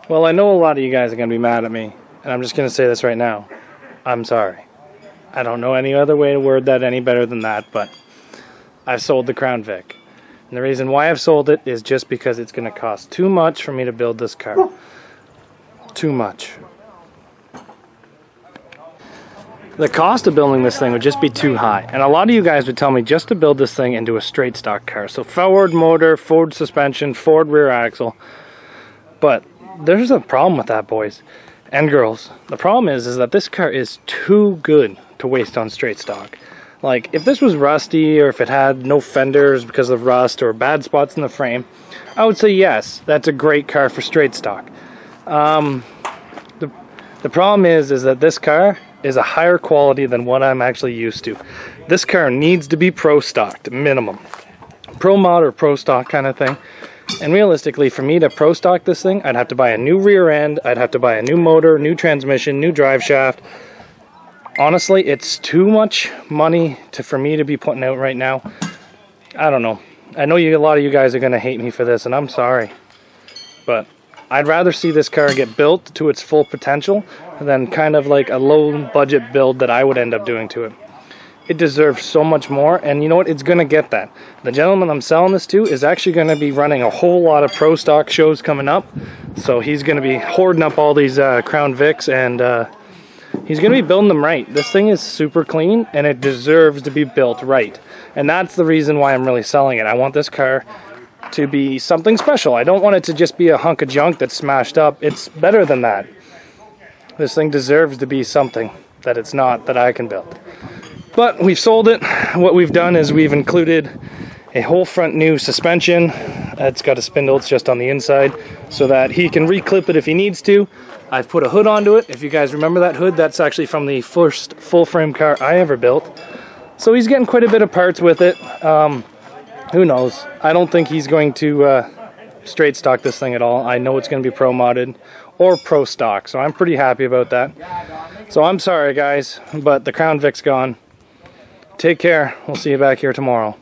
Well, I know a lot of you guys are going to be mad at me, and I'm just going to say this right now. I'm sorry. I don't know any other way to word that any better than that, but I've sold the Crown Vic. And the reason why I've sold it is just because it's going to cost too much for me to build this car. Too much. The cost of building this thing would just be too high. And a lot of you guys would tell me just to build this thing into a straight stock car. So forward motor, forward suspension, forward rear axle. But there's a problem with that, boys and girls. The problem is that this car is too good to waste on straight stock. Like, if this was rusty, or if it had no fenders because of rust, or bad spots in the frame, I would say yes, that's a great car for straight stock. The problem is that this car is a higher quality than what I'm actually used to. This car needs to be pro stocked, minimum. Pro mod or pro stock kind of thing. And realistically, for me to pro stock this thing, I'd have to buy a new rear end, I'd have to buy a new motor, new transmission, new drive shaft. Honestly, it's too much money for me to be putting out right now. I don't know. I know a lot of you guys are going to hate me for this, and I'm sorry. But I'd rather see this car get built to its full potential than kind of like a low budget build that I would end up doing to it. It deserves so much more, and you know what? It's going to get that. The gentleman I'm selling this to is actually going to be running a whole lot of pro stock shows coming up. So he's going to be hoarding up all these Crown Vics, and he's going to be building them right. This thing is super clean, and it deserves to be built right. And that's the reason why I'm really selling it. I want this car to be something special. I don't want it to just be a hunk of junk that's smashed up. It's better than that. This thing deserves to be something that it's not, that I can build. But we've sold it. What we've done is we've included a whole front new suspension. It's got a spindle, it's just on the inside, so that he can reclip it if he needs to. I've put a hood onto it. If you guys remember that hood, that's actually from the first full frame car I ever built. So he's getting quite a bit of parts with it. Who knows? I don't think he's going to straight stock this thing at all. I know it's going to be pro modded or pro stock, so I'm pretty happy about that. So I'm sorry guys, but the Crown Vic's gone. Take care. We'll see you back here tomorrow.